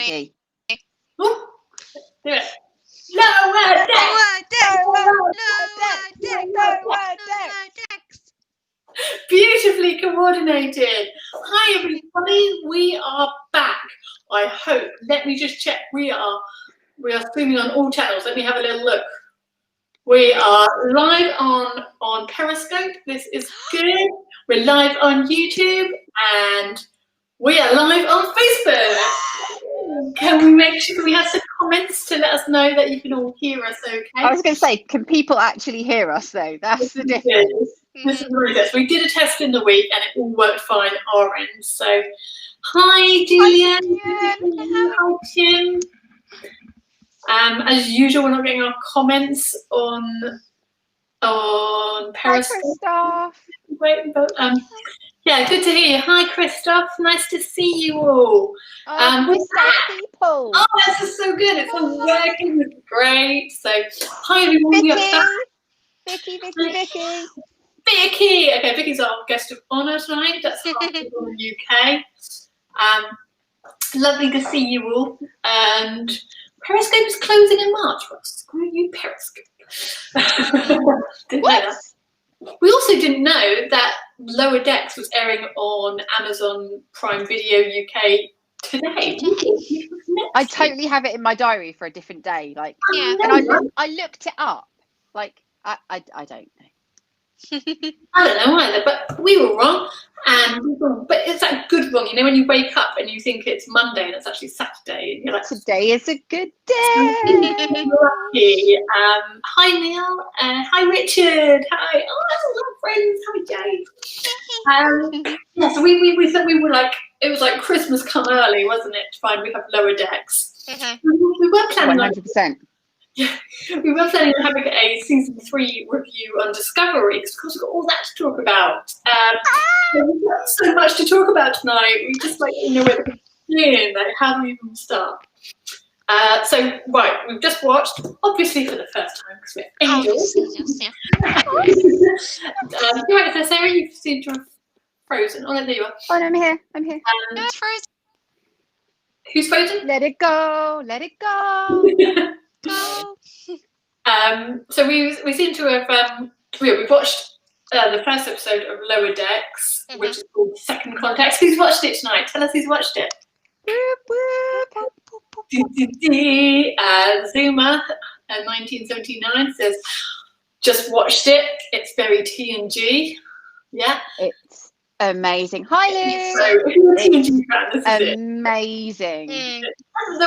Trekkie. Oh, do it. Lower decks. Beautifully coordinated. Hi everybody, we are back. I hope. Let me just check. We are streaming on all channels. Let me have a little look. We are live on Periscope. This is good. We're live on YouTube and we are live on Facebook. Can we make sure we have some comments to let us know that you can all hear us okay? I was going to say, can people actually hear us though? That's the difference. This is really good. We did a test in the week and it all worked fine at our end. So, hi Julian. Hi Tim. As usual, we're not getting our comments on Periscope. Hi, Christoph. Great, but yeah, good to hear you. Hi, Christoph. Nice to see you all. People. Oh, this is so good. It's all working. It's great. So, hi everyone. Vicky. Vicky. Okay, Vicky's our guest of honour tonight. That's from the UK. Lovely to see you all. And Periscope is closing in March. Well, screw you, Periscope. Didn't know that. We also didn't know that Lower Decks was airing on Amazon Prime Video UK today. I totally have it in my diary for a different day. Like, and I looked it up. Like, I don't know. I don't know either, but we were wrong. But it's that good wrong, you know, when you wake up and you think it's Monday and it's actually Saturday, and you're like, today is a good day. Lucky. Hi Neil. Hi Richard. Hi. Oh, that's a lot of friends. Hi Jay. Yeah, so we thought we were like, it was like Christmas come early, wasn't it? To find we have Lower Decks. We were planning 100%. Yeah, we were planning on having a season 3 review on Discovery because, of course, we've got all that to talk about. We've got so much to talk about tonight. We just like to know where to begin, like how do we even start? So, right, we've just watched, obviously for the first time because we're angels. Right, so Sarah, you seem to have frozen. Oh, there you are. Oh, no, I'm here. It's frozen. Who's frozen? Let it go. Go. So we seem to have we've watched the first episode of Lower Decks, which is called Second Context. Who's watched it tonight? Tell us who's watched it. Zuma 1979 says just watched it. It's very TNG. Yeah, it's amazing. Hi, Lou. So if you're a TNG fan, this is amazing. So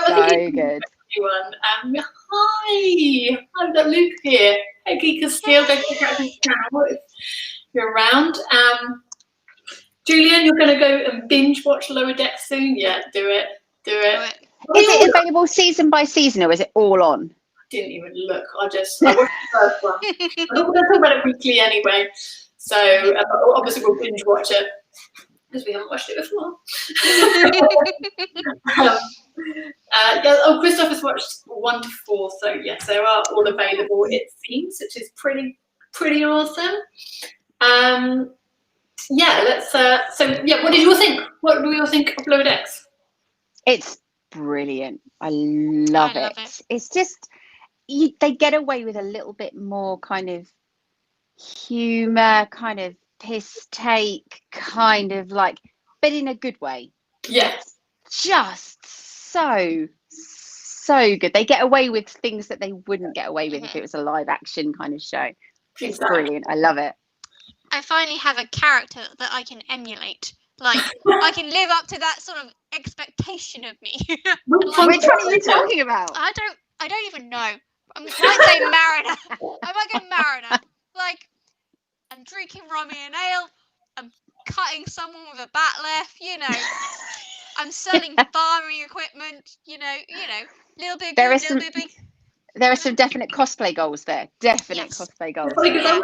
good. Everyone. Hi, I've got Luke here. Hey, Geeka Steel, go check out his channel if you're around. Julian, you're going to go and binge watch Lower Decks soon? Yeah, do it. Is it available season by season or is it all on? I didn't even look. I watched the first one. I'm not going to talk about it weekly anyway. So obviously we'll binge watch it because we haven't watched it before. Christoph has watched 1 to 4, so yes, they are all available. It seems, which is pretty awesome. Let's. What did you all think? What do we all think of Lower Decks? It's brilliant. I love it. It's just they get away with a little bit more kind of humor, kind of piss take, kind of like, but in a good way. Yes. Just so good. They get away with things that they wouldn't get away with if it was a live action kind of show. It's brilliant. I love it. I finally have a character that I can emulate. Like, I can live up to that sort of expectation of me. Which one are you talking about? I don't even know. I might say Mariner. I might go Mariner. Like, I'm drinking rummy and ale. I'm cutting someone with a bat left. You know, I'm selling farming equipment. You know, little bit good, little bit big. There are some definite cosplay goals there. Cosplay goals. Because I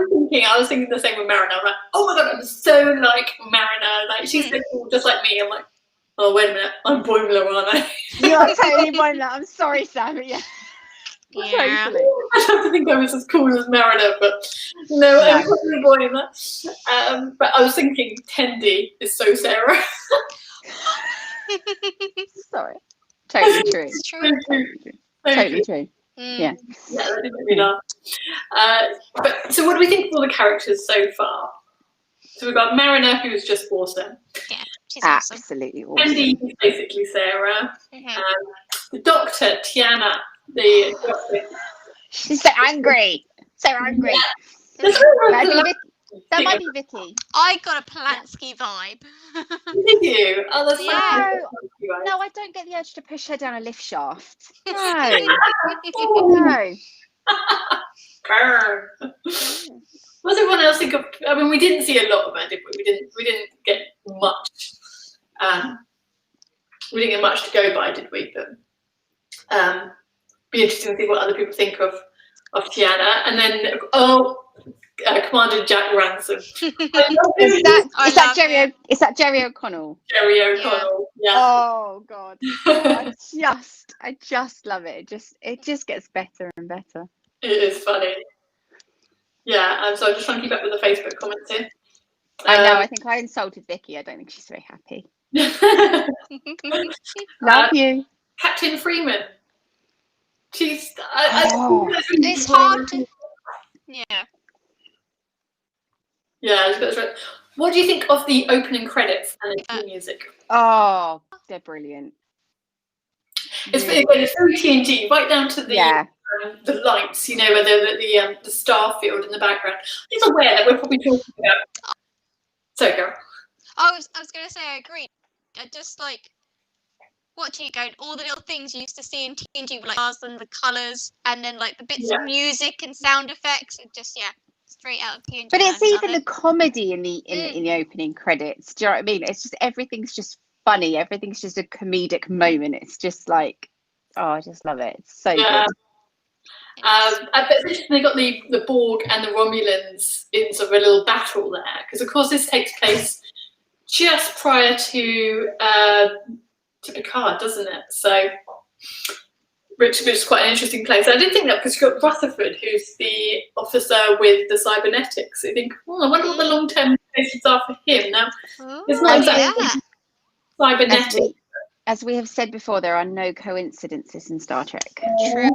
was thinking the same with Mariner. I'm like, oh my god, I'm so like Mariner. Like she's so cool, just like me. I'm like, oh wait a minute, I'm Boimler, aren't I? You are totally Boimler. I'm sorry, Sam. Yeah. Totally. I don't think I was as cool as Mariner, but no. I'm probably Boimler. But I was thinking Tendi is so Sarah. Sorry. Totally true. It's true. Totally true. Mm. Yeah. Yeah, that did make me laugh. But so what do we think of all the characters so far? So we've got Mariner, who's just awesome. Yeah, she's awesome. Absolutely awesome. Andy, who's basically Sarah. Mhm. The doctor, Tiana, the doctor. She's so angry. So angry. That's That might be Vicky. I got a Polanski vibe. Did you? Oh, that's Yeah. No, I don't get the urge to push her down a lift shaft. No. Oh, No. burn. What does everyone else think of? I mean, we didn't see a lot of her, did we? We didn't get much. We didn't get much to go by, did we? But be interesting to see what other people think of Tiana. And then Commander Jack Ransom. Is that Jerry O'Connell? Jerry O'Connell. Yeah. Oh God. I just love it. It just gets better and better. It is funny. Yeah, and so I'm just trying to keep up with the Facebook comments here. I know, I think I insulted Vicky. I don't think she's very happy. Love you. Captain Freeman. She's It's hard to... Yeah. Yeah, what do you think of the opening credits and the theme music? Oh, they're brilliant. It's very TNG, right down to the lights, you know, where the star field in the background. It's aware that we're probably talking about. So, Carol. I was going to say I agree. I just like watching it going, all the little things you used to see in TNG, like stars and the colours, and then like the bits of music and sound effects, and just straight out of TNG. But it's even the comedy in the opening credits. Do you know what I mean? It's just everything's just funny. Everything's just a comedic moment. It's just like, I just love it. It's so good. I bet they got the Borg and the Romulans in sort of a little battle there, because of course this takes place just prior to Picard, doesn't it? So, which is quite an interesting place. I didn't think that because you've got Rutherford, who's the officer with the cybernetics. I think, I wonder what the long-term implications are for him. Now, it's not exactly cybernetic. As we have said before, there are no coincidences in Star Trek. True.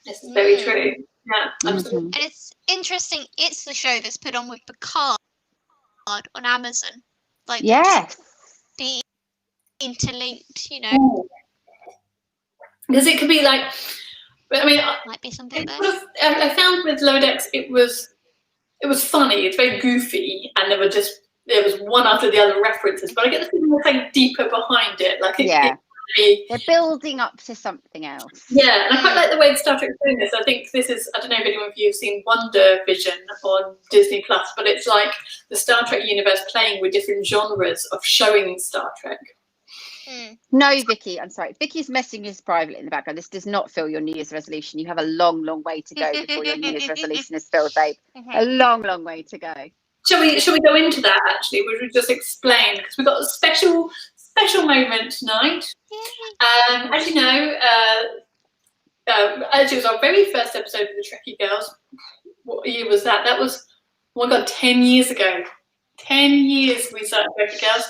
This is very true. Yeah, absolutely. And it's interesting. It's the show that's put on with Picard on Amazon. Like, yes, be interlinked, you know. Because it could be like, I mean, might be something there. I found with Lower Decks it was funny. It's very goofy, and there was one after the other references. But I get the feeling there's like deeper behind it. Like they're building up to something else. Yeah, and I quite like the way Star Trek's doing this. I think this is, I don't know if anyone of you have seen Wonder Vision on Disney Plus, but it's like the Star Trek universe playing with different genres of showing Star Trek. No, Vicky, I'm sorry. Vicky's messaging us privately in the background. This does not fill your New Year's resolution. You have a long, long way to go before your New Year's resolution is filled, babe. A long, long way to go. Shall we go into that, actually? Would we just explain? Because we've got a special moment tonight. As you know, actually, it was our very first episode of the Trekkie Girls. What year was that? That was, oh my God, 10 years ago. 10 years we started Trekkie Girls.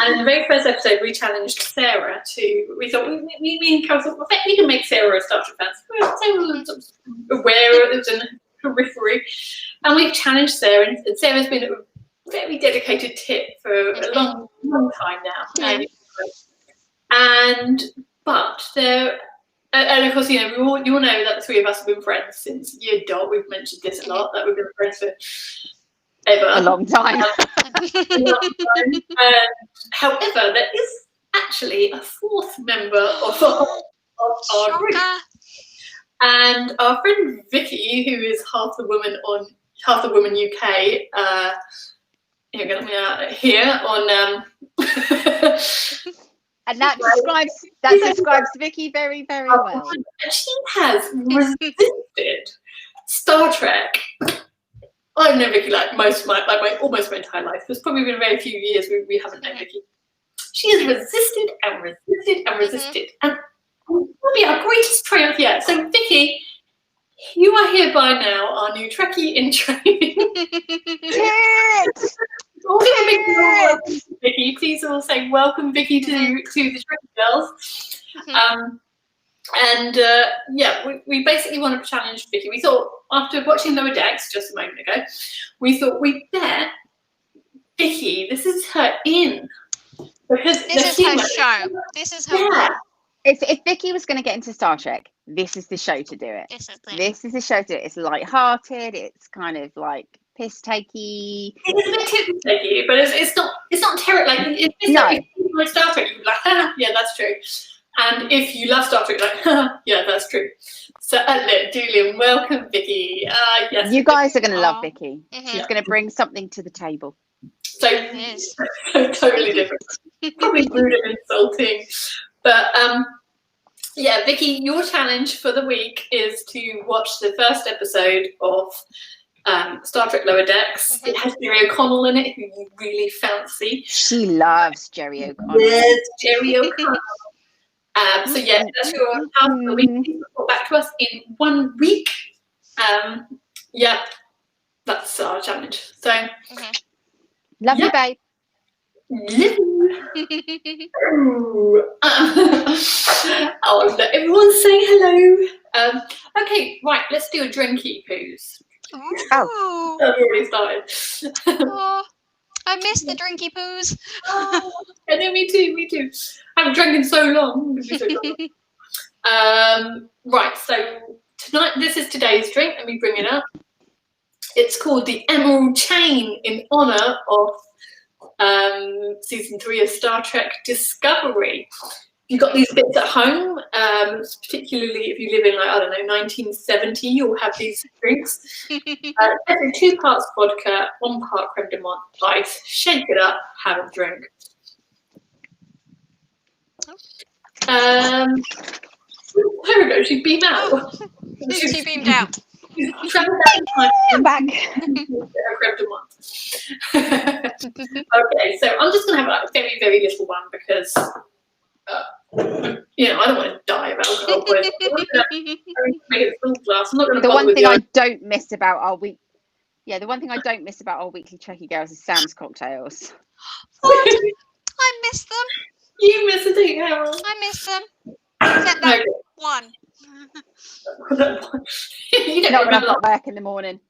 And in the very first episode, we challenged Sarah to, we thought, we and Carol thought, we can make Sarah a Star Trek fan. Sarah was aware, it was in the periphery. And we've challenged Sarah, and Sarah's been a very dedicated tip for a long, long time now. But there, and of course, you know, you all know that the three of us have been friends since year dot. We've mentioned this a lot, that we've been friends for ever. A long time. However, there is actually a fourth member of our group. And our friend Vicky, who is half the woman UK, here on and that describes Vicky very, very well. And she has resisted Star Trek. I've known Vicky like almost my entire life. There's probably been very few years we haven't known Vicky. She has resisted and resisted and resisted, and will be our greatest triumph yet. So, Vicky, you are hereby now our new Trekkie in training. All give a big welcome to Vicky. Please all say welcome, Vicky, to the Trekkie Girls. We basically wanted to challenge Vicky. We thought, after watching Lower Decks just a moment ago, we thought we'd bet Vicky, this is her in. Because this is her show. This is her one. If Vicky was going to get into Star Trek, this is the show to do it. This is the show to do it. It's light-hearted. It's kind of like piss-takey. It's a bit piss-takey, but it's not terrible. Like, if you like Star Trek, you'd be like, yeah, that's true. And if you love Star Trek, like, yeah, that's true. So, Julian, welcome, Vicky. Yes, you guys are going to love Vicky. She's going to bring something to the table. So totally different. Probably rude and insulting. But yeah, Vicky, your challenge for the week is to watch the first episode of Star Trek Lower Decks. It has Jerry O'Connell in it, who you really fancy. She loves Jerry O'Connell. Yes, Jerry O'Connell. So yeah, that's your task for the week. Please report back to us in 1 week. Yeah, that's our challenge. So love you, babe. I'll let everyone say hello. Okay, right, let's do a drinky poos. Oh, I've already started. I miss the drinky poos. I know, me too. I haven't drank in so long. Right, so tonight, this is today's drink. Let me bring it up. It's called the Emerald Chain in honour of season 3 of Star Trek Discovery. You've got these bits at home, particularly if you live in, like, I don't know, 1970, you'll have these drinks. 2 parts vodka, 1 part creme de menthe ice. Shake it up, have a drink. There we go, she beamed out. She beamed out. I'm back. Okay, so I'm just going to have a very, very little one because, I don't want to die of alcohol poisoning. The one thing I don't miss about our week, the one thing I don't miss about our weekly Trekkie Girls is Sam's cocktails. What? I miss them. You miss it, don't you, Harold? I miss them. Except that one. You don't Not when remember I've got work in the morning.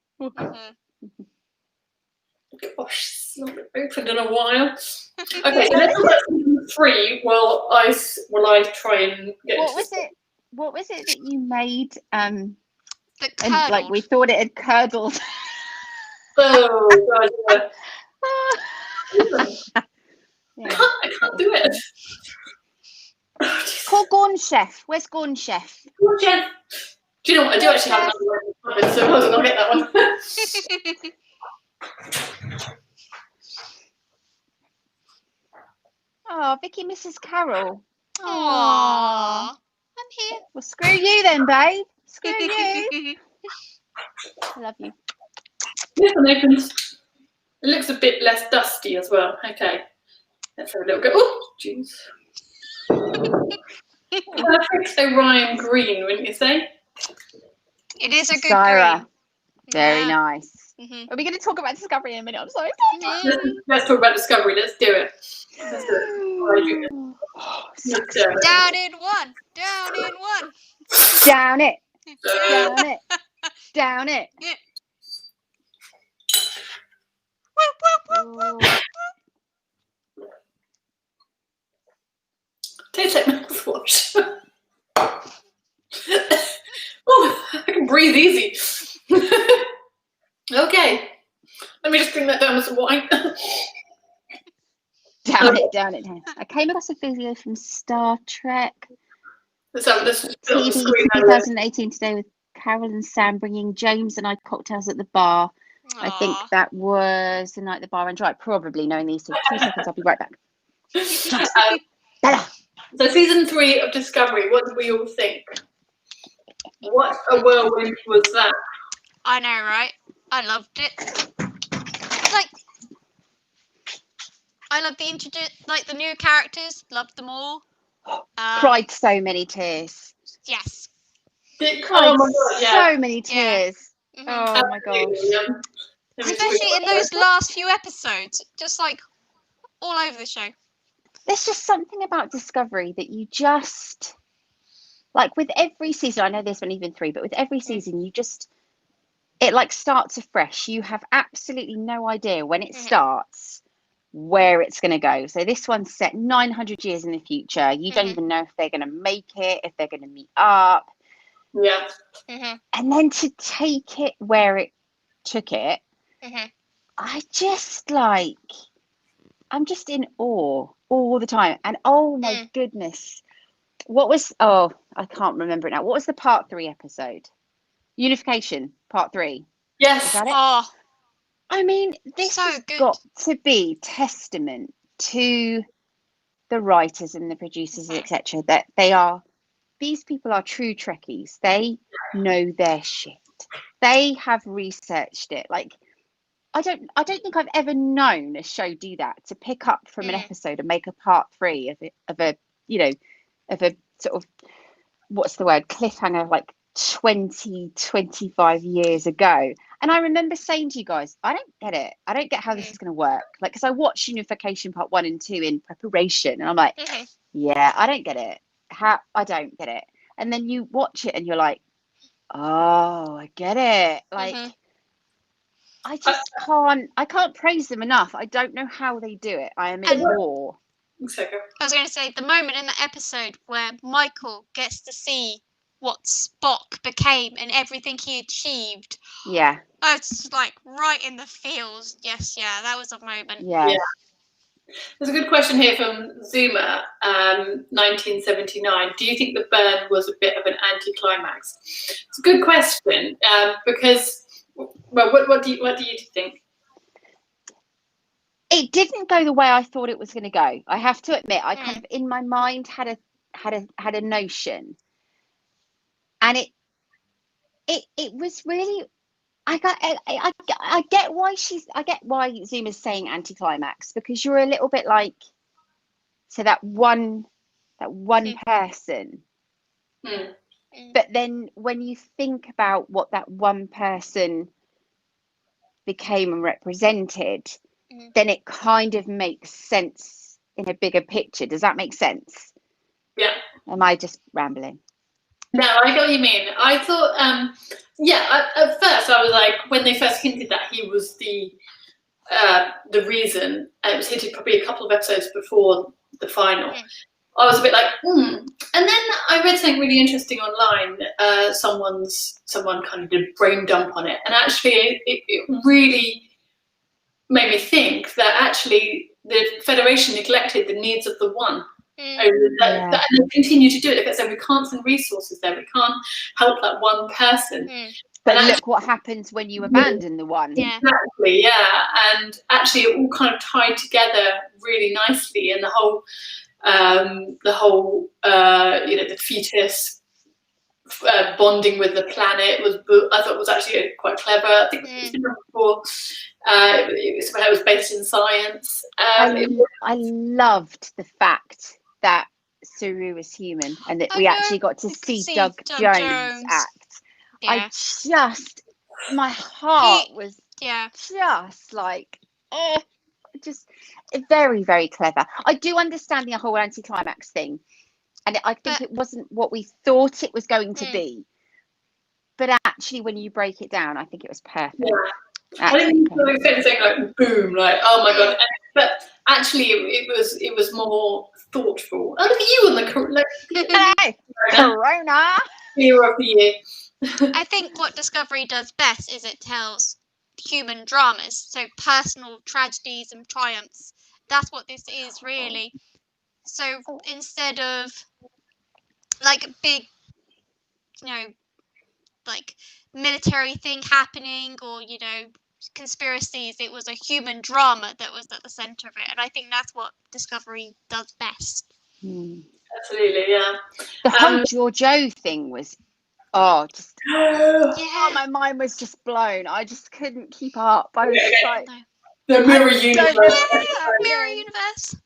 Gosh, it's not been opened in a while. Okay, so let's talk about season 3 while I try and get. What was it that you made? That and like we thought it had curdled. Oh God! Yeah. I can't do it. Call Gorn Chef. Where's Gorn Chef? Gorn Chef. Do you know what? I do actually have another one, so hold on, I'll get that one. Oh, Vicky misses Carol. Aww. I'm here. Well, screw you then, babe. Screw you. I love you. This one opens. It looks a bit less dusty as well. Okay. Let's have a little go. Oh, jeez. Perfect Orion green, wouldn't you say? It is a good Sarah. green. Very nice. Mm-hmm. Are we going to talk about Discovery in a minute? I'm sorry. Let's talk about Discovery. Let's do it. Let's do it. Down in one. Down in one. Down it. Down it. Down it. Yeah. Tastes like mouthwash. Oh, I can breathe easy. Okay, let me just bring that down with some wine. Down it. I came across a video from Star Trek TV 2018 today with Carol and Sam bringing James and I cocktails at the bar. Aww. I think that was the night the bar went dry. Probably knowing these 2 seconds, I'll be right back. So season 3 of Discovery, what did we all think? What a whirlwind was that? I know, right? I loved it. Like, I loved the new characters. Loved them all. Cried so many tears. Yes. Oh my God, yeah. So many tears. Yeah. Mm-hmm. Oh my gosh. Especially in those last few episodes, just like all over the show. There's just something about Discovery that you just, like with every season, I know there's been even 3, but with every season, it like starts afresh. You have absolutely no idea when it starts where it's going to go. So this one's set 900 years in the future. You don't even know if they're going to make it, if they're going to meet up. Yeah. And then to take it where it took it, I just like, I'm just in awe all the time. And oh my goodness, what was, I can't remember it now. What was the part 3 episode? Unification, part 3. Yes. Is that it? Oh, I mean, this so has good. got to be testament to the writers and the producers, etc. That these people are true Trekkies. They know their shit. They have researched it. Like, I don't think I've ever known a show do that, to pick up from an episode and make a part 3 of a sort of, what's the word, cliffhanger, like 25 years ago. And I remember saying to you guys, I don't get it. I don't get how this is going to work. Like, because I watched Unification part 1 and 2 in preparation, and I'm like, yeah, I don't get it. I don't get it. And then you watch it and you're like, oh, I get it. Like, I just can't praise them enough. I don't know how they do it. I am in awe. I was going to say, the moment in the episode where Michael gets to see what Spock became and everything he achieved. Yeah. It's like right in the feels. Yes, yeah, that was a moment. Yeah. There's a good question here from Zuma, 1979. Do you think the burn was a bit of an anticlimax? It's a good question, because, well, what do you think? It didn't go the way I thought it was going to go. I have to admit, I kind of in my mind had a notion, and it was really. I get why Zuma's saying anticlimax, because you're a little bit like, so that one person, but then when you think about what that one person became and represented, then it kind of makes sense in a bigger picture. Does that make sense? Yeah. Am I just rambling? No, I get what you mean. I thought, at first I was like, when they first hinted that he was the reason, and it was hinted probably a couple of episodes before the final, I was a bit like, And then I read something really interesting online. Someone kind of did a brain dump on it, and actually it really made me think that actually the Federation neglected the needs of the One. And they continue to do it. Like I said, we can't send resources there. We can't help that one person. But look what happens when you abandon the One. Exactly, yeah. And actually, it all kind of tied together really nicely. And the whole, the fetus bonding with the planet I thought was actually quite clever. I think it's been done before. It was based in science. I loved the fact that Saru was human, and that we actually got to see Doug Jones act. Yeah. My heart was just like, just very, very clever. I do understand the whole anticlimax thing, and I think it wasn't what we thought it was going to be. But actually, when you break it down, I think it was perfect. Yeah. I didn't think saying like boom, like oh my god, but actually it was more thoughtful. Oh, look at you on the Corona hero of the year. I think what Discovery does best is it tells human dramas, so personal tragedies and triumphs. That's what this is really. So instead of like a big, like military thing happening or conspiracies, it was a human drama that was at the center of it, and I think that's what Discovery does best. Absolutely, yeah. The whole Giorgio thing was my mind was just blown. I just couldn't keep up. I was like the mirror universe. Mirror universe.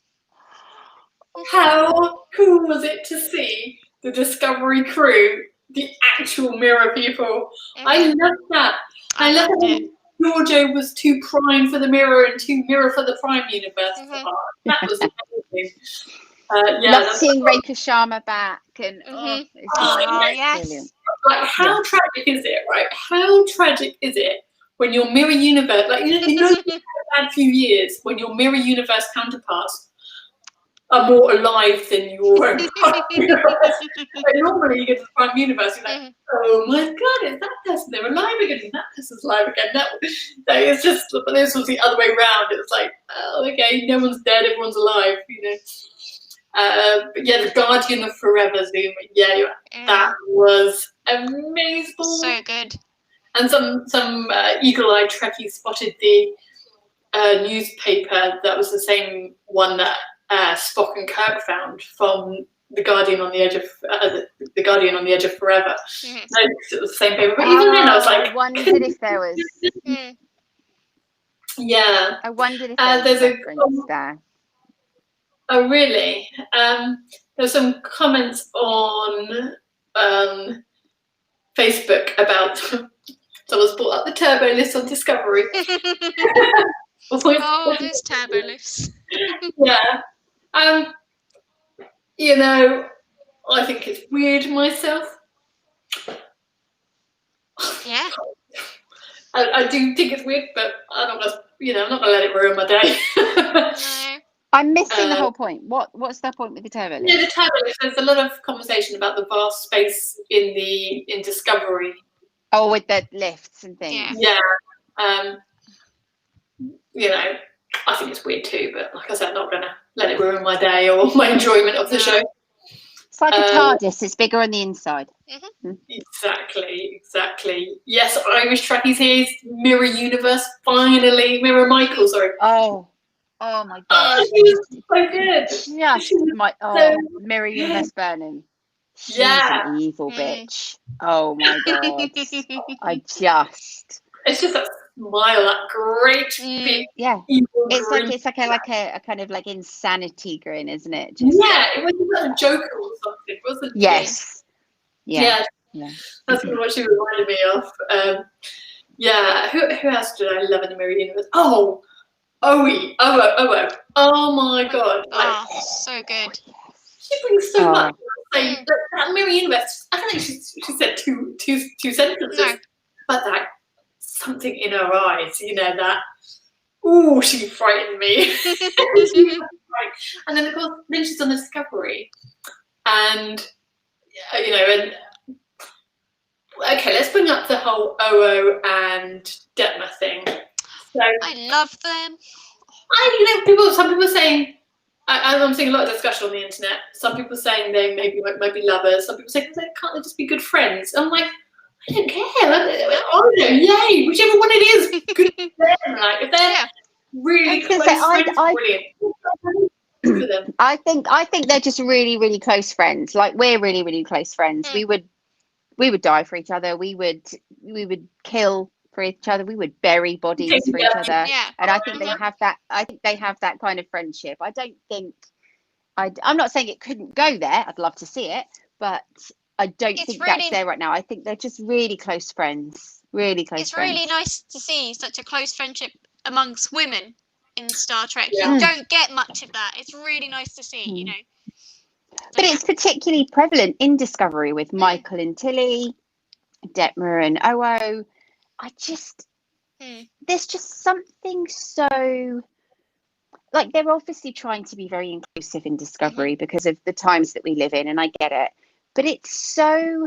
How cool was it to see the Discovery crew, the actual mirror people? I love that. I love it. Giorgio was too prime for the mirror and too mirror for the prime universe. That was amazing. Love seeing Rekha Sharma back, and it's yes. brilliant. Like, how tragic is it, right? How tragic is it when your mirror universe, like, you know, a bad few years when your mirror universe counterparts are more alive than your own prime universe. Like, normally you get to the prime universe, you're like, oh my god, is that person, they're alive again, and that person's alive again. That it's just, but this was the other way around. It's like, oh, okay, no one's dead, everyone's alive, you know. But yeah, the Guardian of Forever Zoom, that was amazing. So good. And some eagle-eyed Trekkie spotted the newspaper that was the same one that Spock and Kirk found from the Guardian on the Edge of the Guardian on the Edge of Forever. No, it was the same paper, but even then I was like, I wondered if there was. Yeah, I wondered if there was a reference there. Oh, really? There's some comments on Facebook about someone's brought up the turbo lifts on Discovery. Oh, those turbo lifts. Yeah. You know, I think it's weird myself. Yeah. I do think it's weird, but I'm not gonna let it ruin my day. No. I'm missing the whole point. What's the point with the turbo lift? Yeah, the turbo lift. There's a lot of conversation about the vast space in Discovery. Oh, with the lifts and things. Yeah. You know, I think it's weird too, but like I said, I'm not gonna let it ruin my day or my enjoyment of the show. It's like a TARDIS. It's bigger on the inside. Exactly. Yes, Irish Trekkie's here. Mirror Universe, finally. Mirror Michael, sorry. Oh my god. She's so good. Just Mirror Universe Burnham. She's an evil bitch. Oh my god. It's just that smile, that great big evil grin. It's like a kind of like insanity grin, isn't it? It was a Joker or something, wasn't it? Yes. Yeah. That's what she reminded me of. Who else did I love in the Mirror Universe? Oh, Owie. Oh my god. Like, so good. She brings so much. Like, that Mirror Universe, I don't think she said two sentences, but that something in her eyes, you know, that, ooh, she frightened me. And then, of course, then she's on the Discovery. And, you know, and okay, let's bring up the whole OO and Detmer thing. So, I love them. Some people saying, I'm seeing a lot of discussion on the internet. Some people saying they might be lovers. Some people saying, can't they just be good friends? I'm like, I don't care. Yay, whichever one it is, good for them. Like, if they're really close friends, brilliant. For them. I think they're just really, really close friends. Like, we're really, really close friends. We would die for each other. We would kill for each other. We would bury bodies for each other. Yeah. And I think they have that. I think they have that kind of friendship. I don't think. I'm not saying it couldn't go there. I'd love to see it, but I don't think that's there right now. I think they're just really close friends. Really close friends. It's really nice to see such a close friendship amongst women in Star Trek. You don't get much of that. It's really nice to see, you know. But it's particularly prevalent in Discovery with Michael and Tilly, Detmer and OO. There's just something so, like, they're obviously trying to be very inclusive in Discovery because of the times that we live in, and I get it. But it's so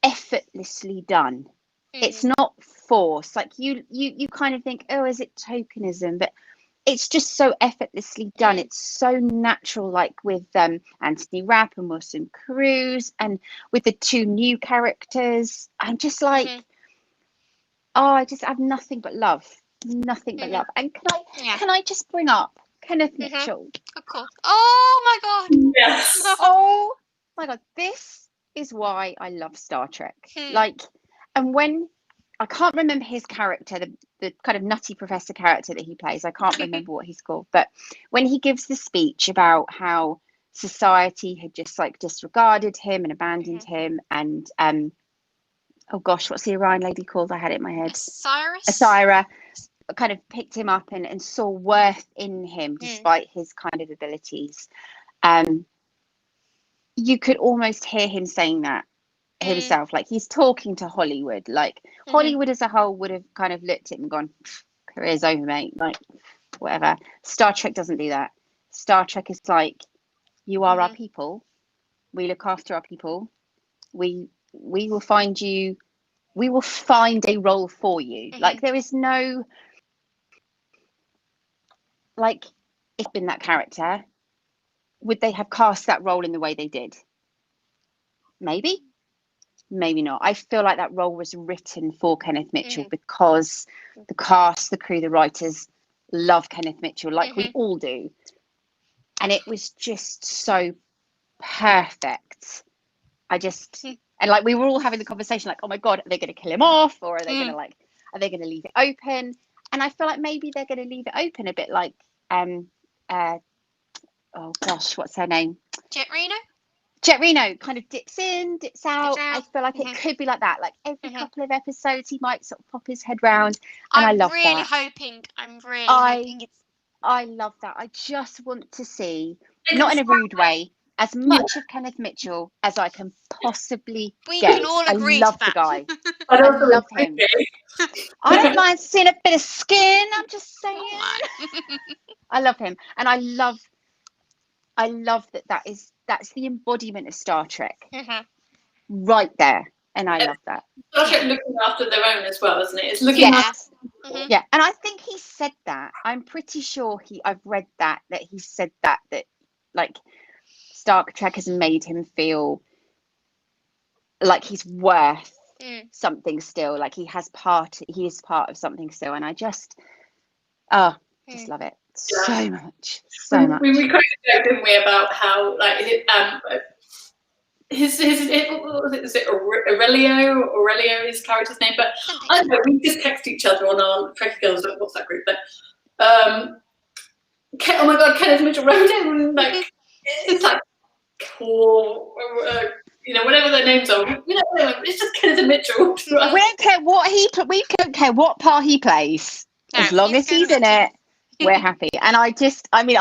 effortlessly done. It's not forced. Like, you kind of think, oh, is it tokenism? But it's just so effortlessly done. It's so natural, like with Anthony Rapp and Wilson Cruz, and with the two new characters. I'm just like, I just have nothing but love. Nothing but love. And can I just bring up Kenneth Mitchell? Of course. Oh my god. Yes. Oh my god. This is why I love Star Trek. Like, and when I can't remember his character, the kind of nutty professor character that he plays, I can't remember what he's called, but when he gives the speech about how society had just like disregarded him and abandoned him, and oh gosh, what's the Orion lady called? I had it in my head. Cyrus. Kind of picked him up and saw worth in him despite his kind of abilities. You could almost hear him saying that himself, like he's talking to Hollywood, like Hollywood as a whole would have kind of looked at him and gone, career's over, mate, like whatever. Star Trek doesn't do that. Star Trek is like, you are our people, we look after our people, we will find you, we will find a role for you. Like there is no, like, if been that character, would they have cast that role in the way they did? Maybe not. I feel like that role was written for Kenneth Mitchell because the cast, the crew, the writers love Kenneth Mitchell, like we all do, and it was just so perfect. And like we were all having the conversation, like, oh my god, are they going to kill him off, or are they going to are they going to leave it open? And I feel like maybe they're going to leave it open a bit, like oh gosh, what's her name? Jet Reno kind of dips in, dips out. I feel like it could be like that. Like every couple of episodes, he might sort of pop his head round, and I love that. I'm really hoping it's. I love that. I just want to see, not in a rude way, as much of Kenneth Mitchell as I can possibly get. Can all agree I love to the that. guy. I love him. I don't mind seeing a bit of skin. I'm just saying. I love him, and I love that's the embodiment of Star Trek, right there, and I love that. Star Trek looking after their own as well, isn't it? It's looking after. Yeah, and I think he said that. I'm pretty sure I've read that he said that like Star Trek has made him feel like he's worth something still, like he is part of something still, and I just love it so much. We kind of joked, didn't we, about how like his what was it Aurelio, his character's name, but I don't know, we just text each other on our Trekkie Girls WhatsApp group, but oh my god, Kenneth Mitchell wrote him, like it's like cool, whatever their names are, it's just Kenneth Mitchell. Right? We don't care what part he plays, as long as he's in it. We're happy. And I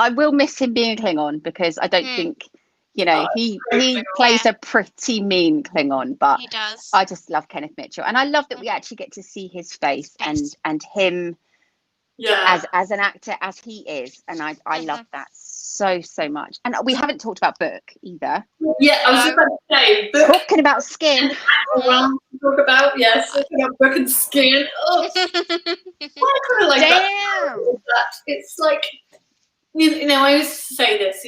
will miss him being a Klingon, because I don't think, he plays a pretty mean Klingon, but he does. I just love Kenneth Mitchell, and I love that we actually get to see his face and him as an actor as he is, and I love that so much. And we haven't talked about Book either. Yeah, I was just about to say, Book. Talking about skin. Talk about Book and skin. Oh. I kind of like that. It's like, I used to say this,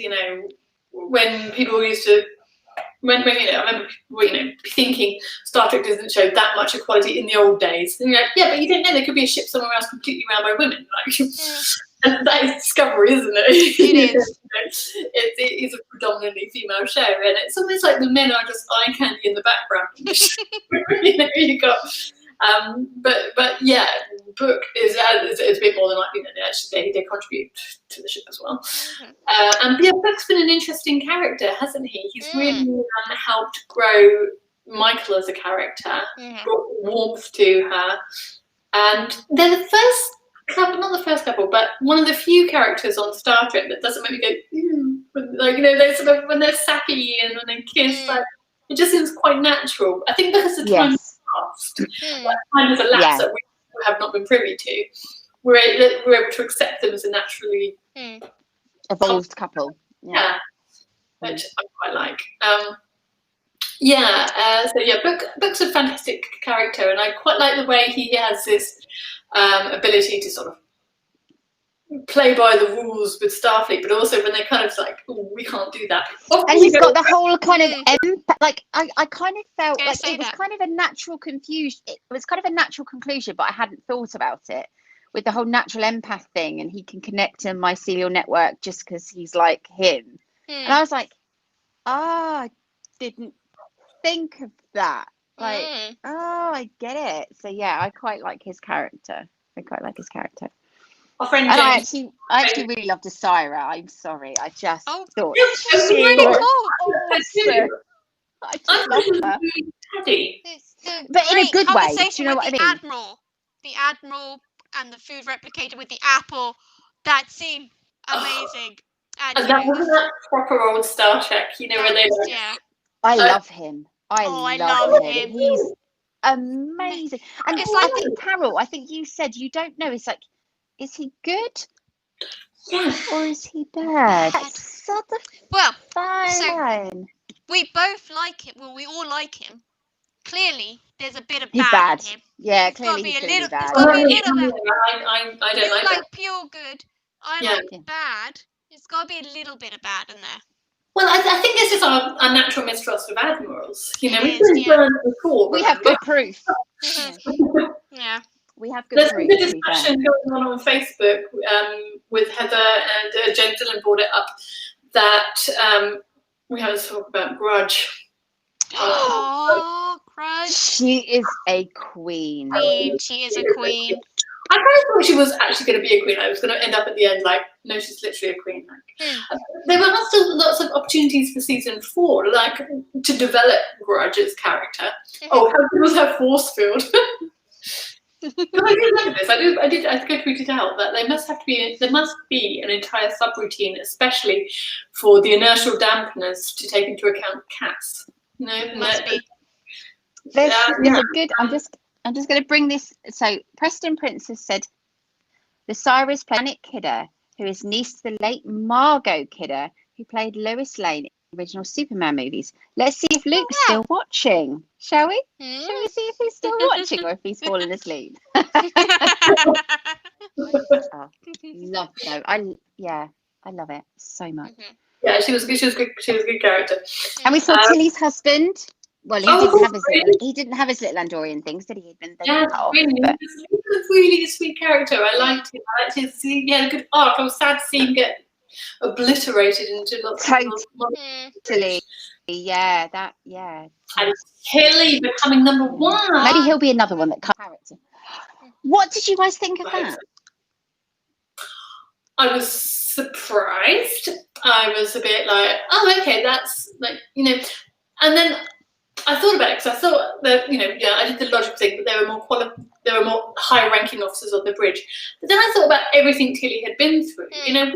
when people used to, when I remember people, thinking Star Trek doesn't show that much equality in the old days. And you're like, yeah, but you don't know, there could be a ship somewhere else completely run by women. Like, and that is discovery, isn't it? It is. It is a predominantly female show, and it's almost like the men are just eye candy in the background. You got, but yeah, Book is a bit more than they contribute to the ship as well. And yeah, Book's been an interesting character, hasn't he? He's really helped grow Michael as a character, brought warmth to her, and they're the first couple, not the first couple, but one of the few characters on Star Trek that doesn't make me go, like, they sort of, when they're sappy and when they kiss, like, it just seems quite natural. I think because the time has passed, like, time has elapsed that we have not been privy to, we're able to accept them as a naturally evolved couple. Yeah, which I quite like. Book's a fantastic character, and I quite like the way he has this ability to sort of play by the rules with Starfleet, but also when they're kind of like, oh, we can't do that. And he's got the whole kind of like I kind of felt like it was kind of a natural confusion. It was kind of a natural conclusion, but I hadn't thought about it, with the whole natural empath thing, and he can connect to a mycelial network just because he's like him. And I was like, I didn't think of that. Like, I get it. So yeah, I quite like his character. Our friend and James, I actually really loved Asira. I'm sorry. I just thought she was really cool. I I just thought love she was her. really catty. But in a great good way. Do conversation you know with what I the mean? admiral. The admiral and the food replicator with the apple. That scene, amazing. And And that wasn't that proper old Star Trek, you know, where they like, yeah. I love him. I I love love him. him. He's amazing. And It's I like think, Carol, I think you said you don't know. It's like, is he good yeah, or is he bad? Bad. Sort of well, fine so- line. we both like him. Well, we all like him. Clearly, there's a bit of He's bad bad. in him. Yeah, He's gotta clearly be he's a going to be little. There's bad. gotta be a I little bit. don't You like like that. pure good. I Yeah. like bad. There's gotta be a little bit of bad in there. Well, I think it's just our natural mistrust of admirals. You know, It we've is, been yeah. burned before. We have remember? good proof. Yeah. We have good There's proof. been a To be fair. discussion going on Facebook with Heather and Jen Dillon brought it up that we had to talk about Grudge. Oh, Grudge. She is a queen. She is a queen. I kind of thought she was actually going to be a queen. I was going to end up at the end like, no, she's literally a queen. There were still lots of opportunities for season 4, like to develop Grudge's character. Oh, how good was her force field? Because I did remember this. I think I tweeted out that there must be an entire subroutine, especially for the inertial dampeners to take into account cats. You know, Must be. There's a good. I'm just going to bring this. So Preston Prince has said the Cyrus Planet Kidder, who is niece to the late Margot Kidder, who played Lois Lane in the original Superman movies. Let's see if Luke's still watching, shall we? Shall we see if he's still watching or if he's fallen asleep? Love though. I love it so much. Yeah, she was good. She was good. She was a good character. And we saw Tilly's husband. Well, he didn't have his little Andorian things, did he? He'd been cut off, really, but... he was really a sweet character. I liked him. I liked his a good arc. I was sad to see him get obliterated into lots of Totally. Yeah. And Tilly becoming number 1. Maybe he'll be another one that comes character. What did you guys think of that? I was surprised. I was a bit like, oh, okay, that's like, you know, and then I thought about it because I thought that, you know, I did the logical thing that there were more high-ranking officers on the bridge. But then I thought about everything Tilly had been through. You know,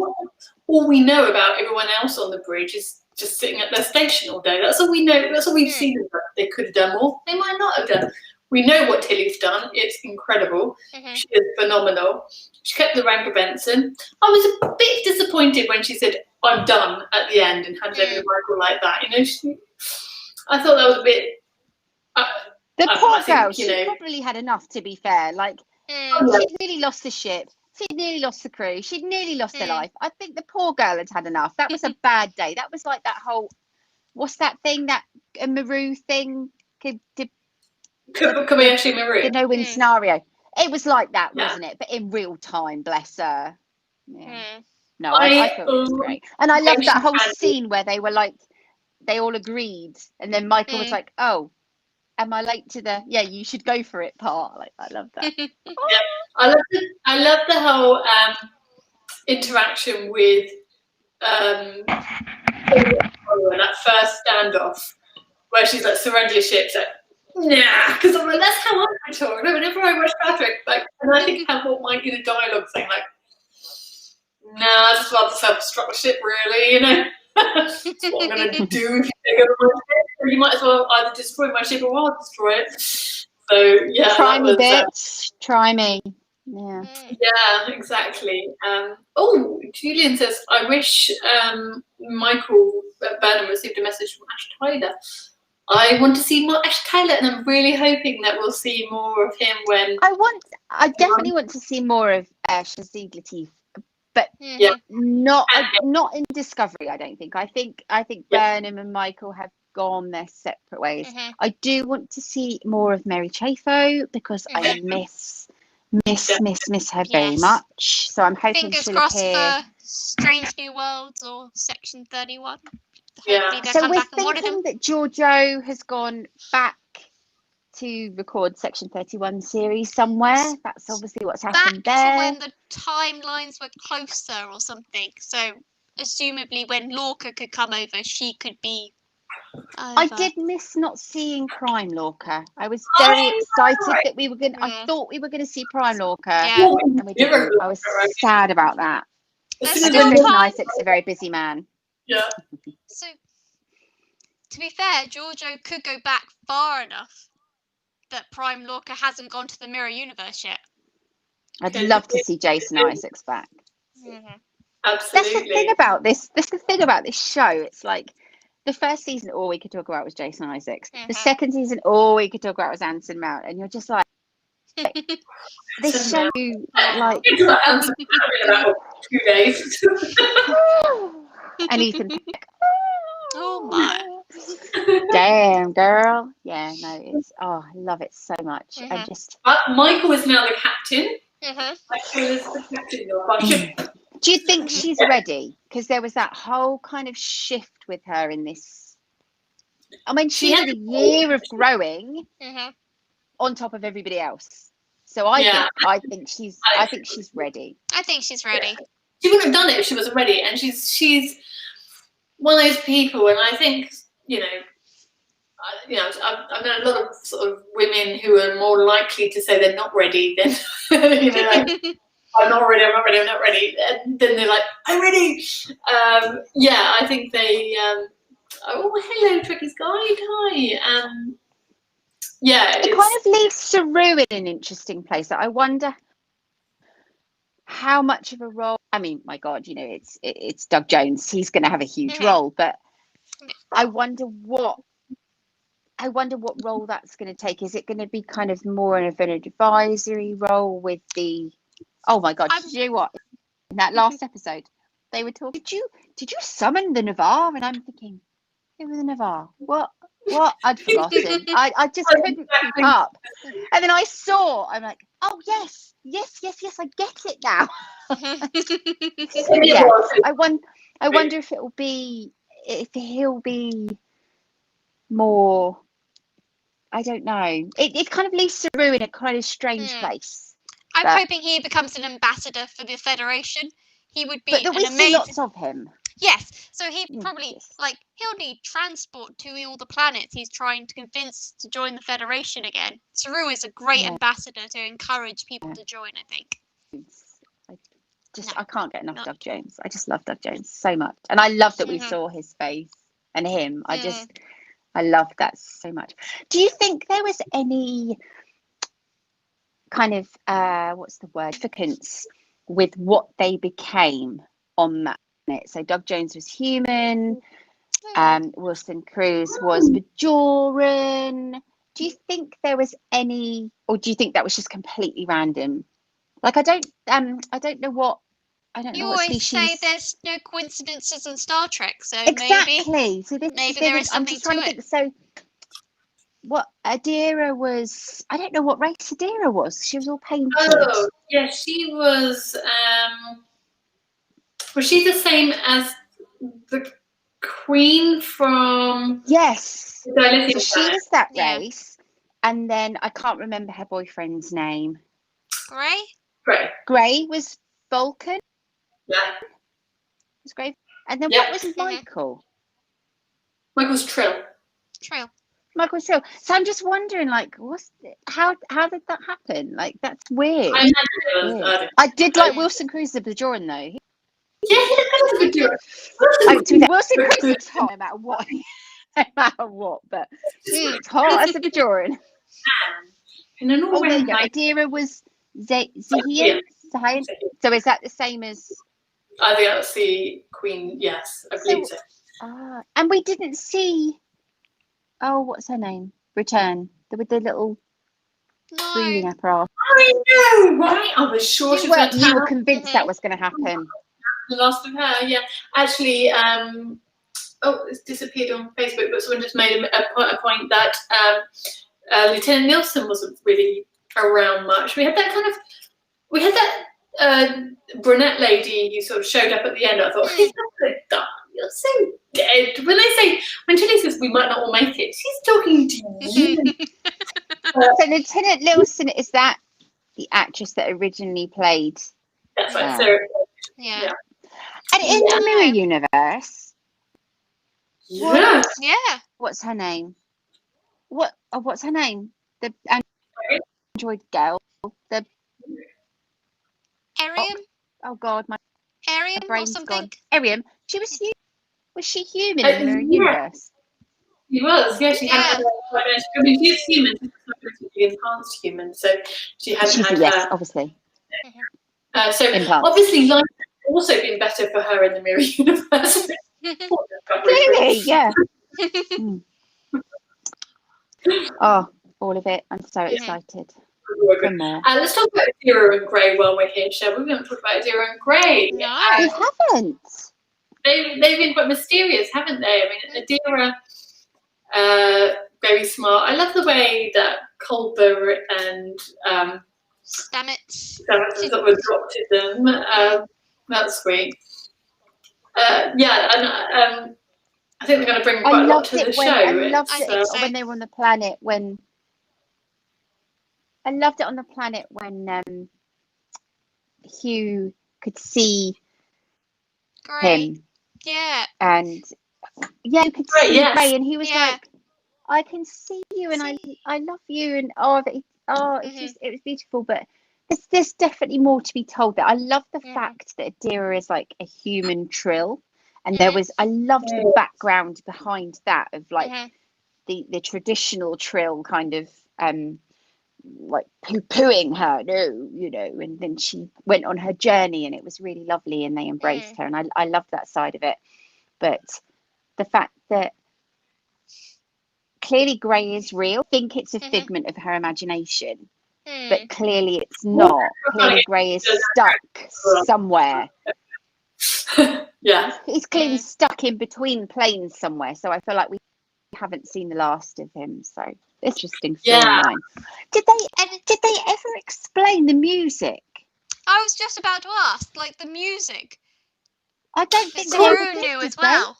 all we know about everyone else on the bridge is just sitting at their station all day. That's all we know. That's all we've seen. They could have done more. They might not have done. We know what Tilly's done. It's incredible. She is phenomenal. She kept the rank of Benson. I was a bit disappointed when she said, I'm done at the end and handed over to Michael like that. You know, I thought that was a bit... the poor girl, she probably had enough, to be fair. Like, she'd nearly lost the ship. She'd nearly lost the crew. She'd nearly lost her life. I think the poor girl had enough. That was a bad day. That was like that whole... What's that thing? That Maru thing? Kobayashi Maru. The no-win scenario. It was like that, wasn't it? But in real time, bless her. Yeah. No, I thought it was great. And I loved that whole scene where they were like, they all agreed. And then Michael was like, oh, am I late to the, you should go for it part. Like, I love that. I love the whole interaction with that first standoff where she's like, surrender your ship. Like, nah, because I'm like, that's how I talk. No, whenever I watch Star Trek, like, and I think how what might be the dialogue saying, like, nah, I just rather self-destruct the ship, really, you know. That's what I'm gonna do if you take over my ship. Or you might as well either destroy my ship or I'll destroy it. So yeah, try me, bitch. Try me. Yeah. Yeah, exactly. Julian says, I wish Michael Burnham received a message from Ash Tyler. I want to see more Ash Tyler, and I'm really hoping that we'll see more of him when... I definitely want to see more of Shazid Latif, but not in Discovery, I don't think. I think Burnham and Michael have gone their separate ways. I do want to see more of Mary Chafo because I miss her very much. So I'm hoping fingers she'll crossed appear. for Strange New Worlds or Section 31. Yeah. So we're thinking that Giorgio has gone back to record Section 31 series somewhere. That's obviously what's happened there. To when the timelines were closer or something. So assumably when Lorca could come over, she could be I did miss not seeing Prime Lorca. I was very excited that we were going. I thought we were going to see Prime Lorca, and we didn't. I was sad about that. I know Jason Isaac's a very busy man. Yeah. So, to be fair, Giorgio could go back far enough that Prime Lorca hasn't gone to the Mirror Universe yet. I'd love to see Jason Isaacs back. Absolutely. That's the thing about this. That's the thing about this show. It's like the first season, all we could talk about was Jason Isaacs. The second season, all we could talk about was Anson Mount, and you're just like, this show, like, about 2 days. and Ethan. Oh my! Damn, girl. Yeah, no, it's I love it so much. And just Michael is now the captain. Michael is the captain of our ship. Do you think she's ready? Because there was that whole kind of shift with her in this. I mean, she had a year of growing on top of everybody else. So I think she's ready. I think she's ready. Yeah. She wouldn't have done it if she wasn't ready. And she's one of those people, and I think I've known a lot of sort of women who are more likely to say they're not ready than like, I'm not ready. And then they're like, I'm ready. I think they. Oh, hello, Trekkie's Guide. Hi. It kind of leaves Saru in an interesting place. I wonder how much of a role. I mean, my God, it's Doug Jones. He's going to have a huge role, but I wonder what role that's going to take. Is it going to be kind of more of an advisory role with the? Oh my God! Did you know what? In that last episode, they were talking. Did you summon the Navarre? And I'm thinking, who was the Navarre? What? I'd forgotten. I just couldn't keep up. And then I'm like, oh yes, I get it now. Yeah. I wonder if he'll be more. I don't know. It kind of leaves Saru in a kind of strange place. I'm hoping he becomes an ambassador for the Federation. He would be we see lots of him. Yes, so he probably he'll need transport to all the planets he's trying to convince to join the Federation again. Saru is a great ambassador to encourage people to join, I think. I can't get enough of Doug Jones. I just love Doug Jones so much, and I love that we saw his face and him. I love that so much. Do you think there was any kind of what's the word, significance with what they became on that planet? So Doug Jones was human, Wilson Cruz was Bajoran. Do you think there was any, or do you think that was just completely random? Like I don't know what You always say there's no coincidences in Star Trek, so exactly. maybe there is something to it. So what Adira was, I don't know what race Adira was. She was all painted. Oh, yeah, she was. Was she the same as the Queen from? Yes. So she was that race, and then I can't remember her boyfriend's name. Gray was Vulcan. Yeah. Was Gray, and then what was Michael? Michael's Trill. Michael's Trill. So I'm just wondering, like, how did that happen? Like, that's weird. I did like Wilson Cruz the Bajoran though. Yeah, he looked good. Wilson Cruz is hot no matter what, but he's hot as a Bajoran. Adira was Zahian. So is that the same as? I think that's the Queen. Yes, I believe so. And we didn't see. Oh, what's her name? Return with the little breathing apparatus. I know, right? I was sure she was going to. You were convinced that was going to happen. The last of her, yeah. Actually, it's disappeared on Facebook, but someone just made a point that Lieutenant Nielsen wasn't really around much. We had that brunette lady who sort of showed up at the end. I thought, she's not going to die. You're so dead. When Tilly says we might not all make it, she's talking to you. So Lieutenant Nielsen, is that the actress that originally played? That's right. Yeah. And in the Mirror Universe, Yeah. Yeah. What's her name? What's her name? The android girl. The Arium? oh God, my Arium or brain's something? gone. Arium. She was human. Was she human in the mirror Yeah. universe? She was, yeah. She Yeah. had. I mean, she's human. She's not really enhanced human, so she hadn't had Yes, her. obviously. So Implants. obviously, life has also been better for her in the mirror universe. Clearly, yeah. Oh, all of it. I'm so excited for more. Let's talk about Adira and Gray while we're here, shall we? We haven't talked about Adira and Gray. No. We haven't. They've been quite mysterious, haven't they? I mean, Adira, very smart. I love the way that Culber and Stamets sort of adopted them. That's sweet. Yeah, and I think they're going to bring quite a lot to the show. I loved it when they were on the planet. I loved it on the planet when Hugh could see him. Yeah. And you could see Gray, and he was like, I can see you, and I love you, and it was beautiful. But there's definitely more to be told. That I love the fact that Adira is like a human Trill, and I loved the background behind that of like the traditional Trill kind of like poo-pooing her, no, and then she went on her journey, and it was really lovely, and they embraced her, and I loved that side of it. But the fact that clearly Gray is real, I think it's a figment of her imagination, but clearly it's not. Clearly Gray is stuck somewhere. Yeah, he's clearly stuck in between planes somewhere, so I feel like we haven't seen the last of him. So interesting storyline. Did they ever explain the music? I was just about to ask, like the music. I don't think the they crew knew as well.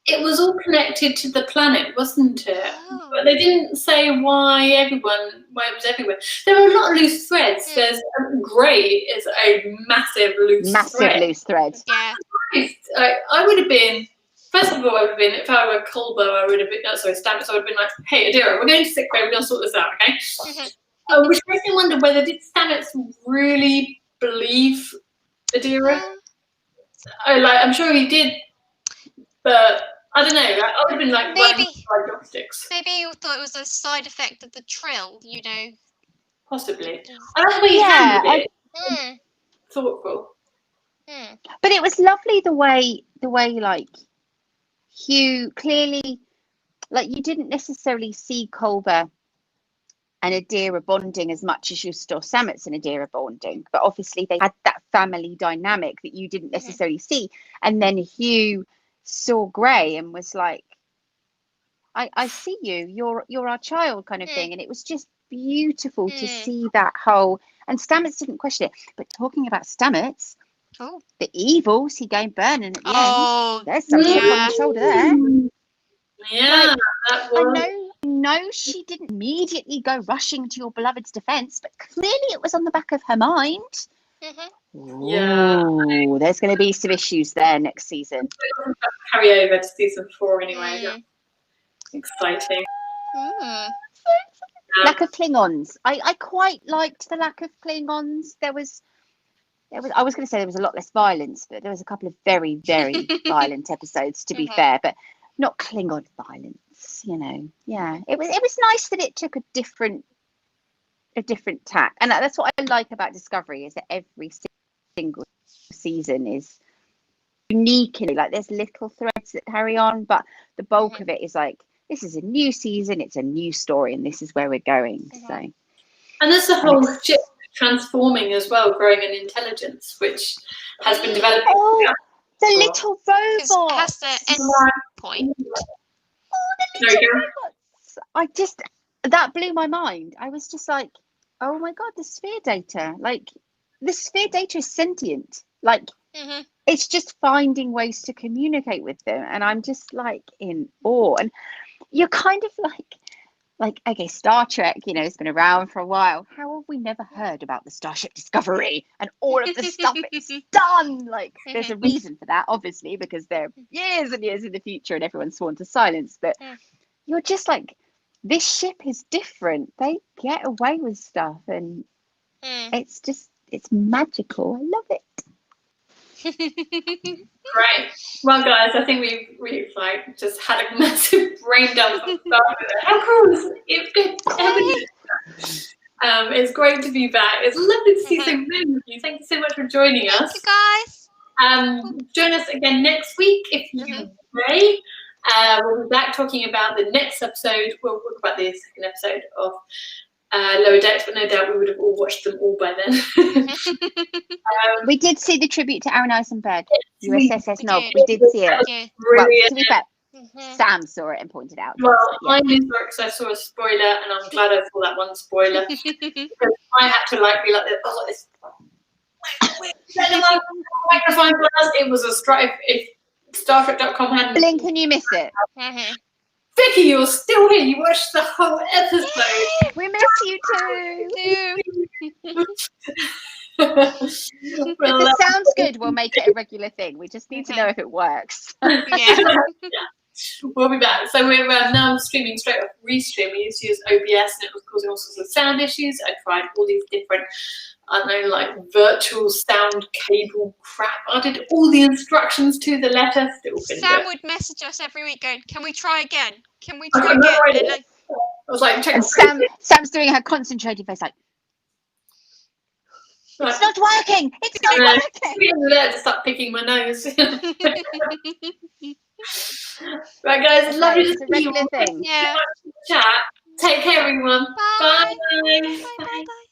It was all connected to the planet, wasn't it? Oh. But they didn't say why it was everywhere. There are a lot of loose threads. There's Gray is a massive loose thread. Yeah. I would have been, first of all, if I were Culber, I would have been, Stamets, I would have been like, hey, Adira, we're going to sick bay, we're going to sort this out, okay? Which makes me wonder whether did Stamets really believe Adira? I'm sure he did, but I don't know. I would have been like maybe joysticks. Maybe you thought it was a side effect of the Trill, Possibly. I like the way he handled it. Thoughtful. But it was lovely the way like Hugh clearly, like you didn't necessarily see Culber and Adira bonding as much as you saw Stamets and Adira bonding, but obviously they had that family dynamic that you didn't necessarily see. And then Hugh saw Gray and was like, I see you, you're our child kind of thing. And it was just beautiful to see that whole, and Stamets didn't question it. But talking about Stamets, the evils, he gained Burnham at the end. There's some chip on the shoulder there. Yeah, I know she didn't immediately go rushing to your beloved's defense, but clearly it was on the back of her mind. Ooh, there's going to be some issues there next season. Carry over to season 4 anyway. Yeah. Exciting. Lack of Klingons. I quite liked the lack of Klingons. There was I was going to say there was a lot less violence, but there was a couple of very, very violent episodes, to be fair, but not Klingon violence, Yeah, it was nice that it took a different tack, and that's what I like about Discovery, is that every single season is unique, like there's little threads that carry on, but the bulk of it is like, this is a new season, it's a new story, and this is where we're going. So, and there's the whole ship transforming as well, growing in intelligence, which has been developing. The little robot has the end point. The little robots. That blew my mind. I was just like, oh my god, the sphere data. Like, the sphere data is sentient. Like, it's just finding ways to communicate with them, and I'm just like in awe. And you're kind of like, okay, Star Trek, you know, it's been around for a while. How have we never heard about the Starship Discovery and all of the stuff it's done? Like, there's a reason for that, obviously, because they're years and years in the future and everyone's sworn to silence. But you're just like, this ship is different. They get away with stuff, and it's just, it's magical. I love it. Great. Well, guys, I think we've like just had a massive brain dump of stuff. How cool is it? It's good. It's great to be back. It's lovely to see so many of you. Thank you so much for joining us. Thank you, guys. Join us again next week if you may. We'll be back talking about the next episode. We'll talk about the second episode of Lower Decks, but no doubt we would have all watched them all by then. We did see the tribute to Aaron Eisenberg, USS Nog. did. We did see it. Well, to be fair, Sam saw it and pointed out. Well, I knew because I saw a spoiler, and I'm glad I saw that one spoiler. Because I had to like be like, oh, this. Wait, magnifying glass. It was a strike. If StarTrek.com hadn't. Blink and you miss it. Vicky, you're still here. You watched the whole episode. We miss you too. Well, If it sounds good, we'll make it a regular thing. We just need to know if it works. We'll be back. So we're now streaming straight off Restream. We used to use OBS, and it was causing all sorts of sound issues. I tried all these different, I don't know, like virtual sound cable crap. I did all the instructions to the letter. Still Sam would message us every week going, "Can we try again? Can we try again?" I was like, check. And Sam's doing her concentrated face like, it's not working. It's not working. I'm there to start picking my nose. Right, guys, lovely to see you. Thing. Yeah. Chat. Take care, everyone. Bye. Bye. Bye. Bye. Bye.